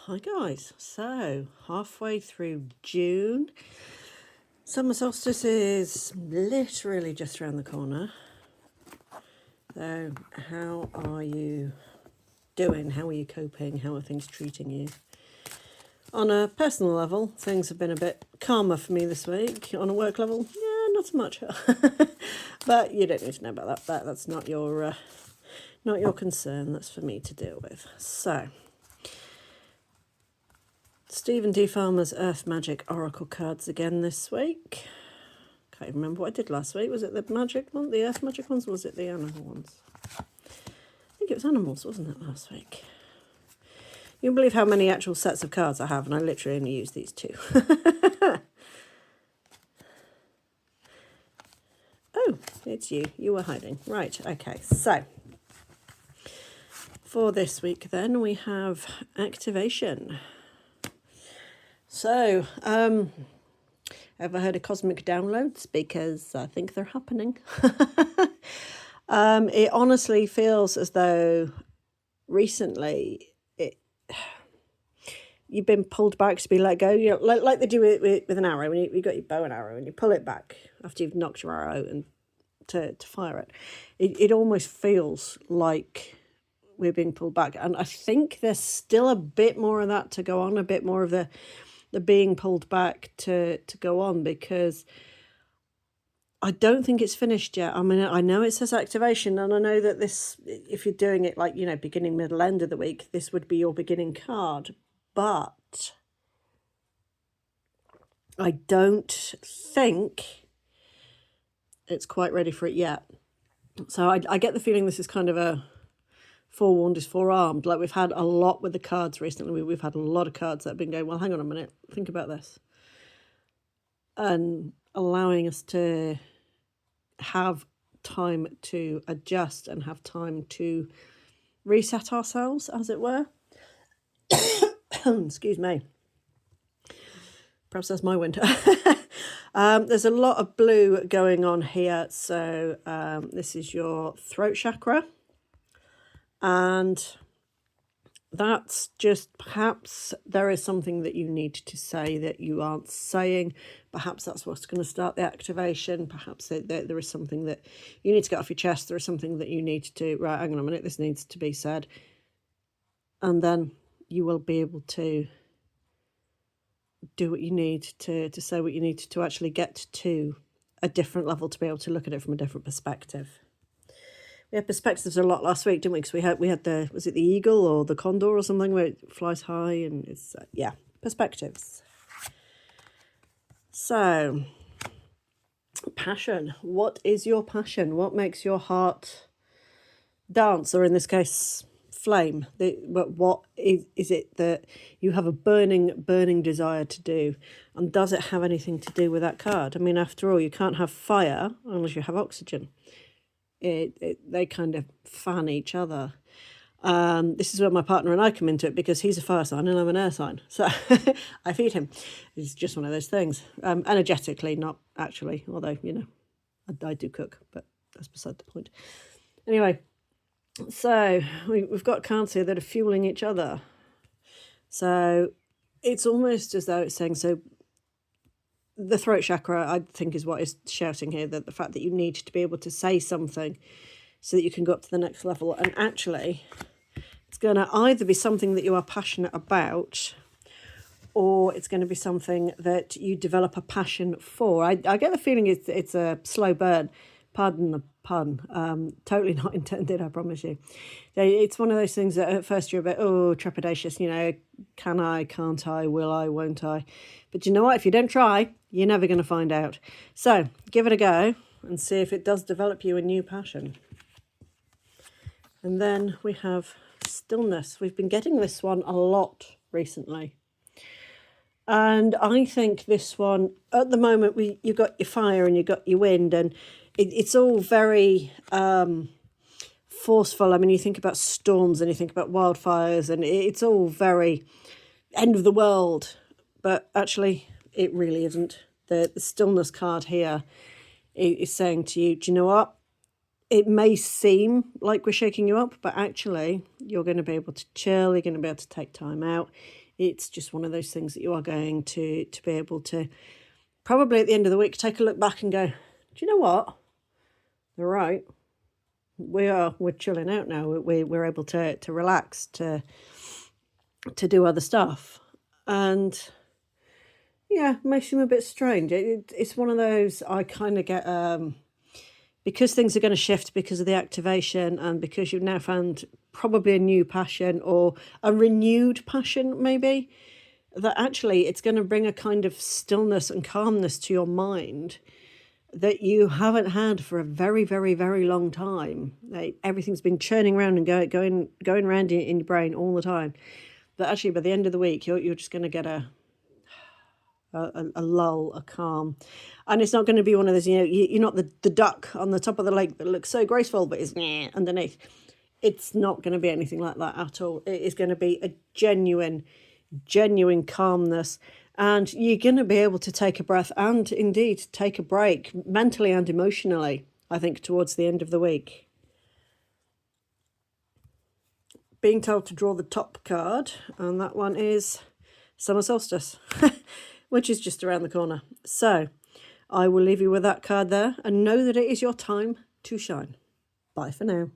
Hi guys, so halfway through June, summer solstice is literally just around the corner. So how are you doing? How are you coping? How are things treating you? On a personal level, things have been a bit calmer for me this week. On a work level, yeah, not so much. But you don't need to know about that. That's not your concern. That's for me to deal with. So Stephen D. Farmer's Earth Magic Oracle cards again this week. Can't even remember what I did last week. Was it the magic one, the Earth Magic ones, or was it the animal ones? I think it was animals, wasn't it, last week? You can believe how many actual sets of cards I have, and I literally only use these two. Oh, it's you. You were hiding. Right, okay. So, for this week then, we have activation. So, ever heard of cosmic downloads? Because I think they're happening. It honestly feels as though recently you've been pulled back to be let go. You know, like they do with an arrow. When you got your bow and arrow and you pull it back after you've knocked your arrow out and to fire it. It almost feels like we're being pulled back. And I think there's still a bit more of that to go on, a bit more of the being pulled back to go on, because I don't think it's finished yet. I mean, I know it says activation, and I know that this, if you're doing it like, beginning, middle, end of the week, this would be your beginning card. But I don't think it's quite ready for it yet. So I get the feeling this is kind of a forewarned is forearmed. Like we've had a lot with the cards recently. We've had a lot of cards that have been going, well, hang on a minute, think about this. And allowing us to have time to adjust and have time to reset ourselves, as it were. Excuse me. Perhaps that's my winter. There's a lot of blue going on here. So this is your throat chakra. And that's just, perhaps there is something that you need to say that you aren't saying. Perhaps that's what's going to start the activation. Perhaps there is something that you need to get off your chest. There is something that you need to, right, hang on a minute, this needs to be said. And then you will be able to do what you need to say what you need to actually get to a different level, to be able to look at it from a different perspective. We had perspectives a lot last week, didn't we? Because we had the, was it the eagle or the condor or something, where it flies high, and it's, perspectives. So, passion. What is your passion? What makes your heart dance, or in this case, flame? What is it that you have a burning desire to do? And does it have anything to do with that card? I mean, after all, you can't have fire unless you have oxygen. They kind of fan each other. This is where my partner and I come into it, because he's a fire sign and I'm an air sign. So I feed him. It's just one of those things. Energetically, not actually, although, I do cook, but that's beside the point. Anyway, so we've got cards here that are fueling each other. So it's almost as though it's saying, so the throat chakra, I think, is what is shouting here, that the fact that you need to be able to say something so that you can go up to the next level. And actually, it's going to either be something that you are passionate about, or it's going to be something that you develop a passion for. I get the feeling it's a slow burn. Pardon the pun. Totally not intended, I promise you. It's one of those things that at first you're a bit, trepidatious, can I, can't I, will I, won't I? But you know what? If you don't try, you're never going to find out. So give it a go and see if it does develop you a new passion. And then we have stillness. We've been getting this one a lot recently. And I think this one, at the moment, you got your fire and you got your wind, and it's all very forceful. I mean, you think about storms and you think about wildfires, and it's all very end of the world. But actually, it really isn't. The stillness card here is saying to you, do you know what? It may seem like we're shaking you up, but actually, you're going to be able to chill. You're going to be able to take time out. It's just one of those things that you are going to be able to, probably at the end of the week, take a look back and go, do you know what? They're right. We're chilling out now. We're able to relax, to do other stuff. And yeah, makes them a bit strange. It's one of those, I kind of get, because things are going to shift because of the activation, and because you've now found probably a new passion, or a renewed passion maybe, that actually it's going to bring a kind of stillness and calmness to your mind that you haven't had for a very, very, very long time. Like, everything's been churning around and going around in your brain all the time. But actually, by the end of the week, you're just going to get a lull, a calm. And it's not going to be one of those, you're not the duck on the top of the lake that looks so graceful but is underneath. It's not going to be anything like that at all. It is going to be a genuine calmness. And you're going to be able to take a breath and indeed take a break mentally and emotionally, I think, towards the end of the week. Being told to draw the top card, and that one is Summer Solstice, which is just around the corner. So I will leave you with that card there, and know that it is your time to shine. Bye for now.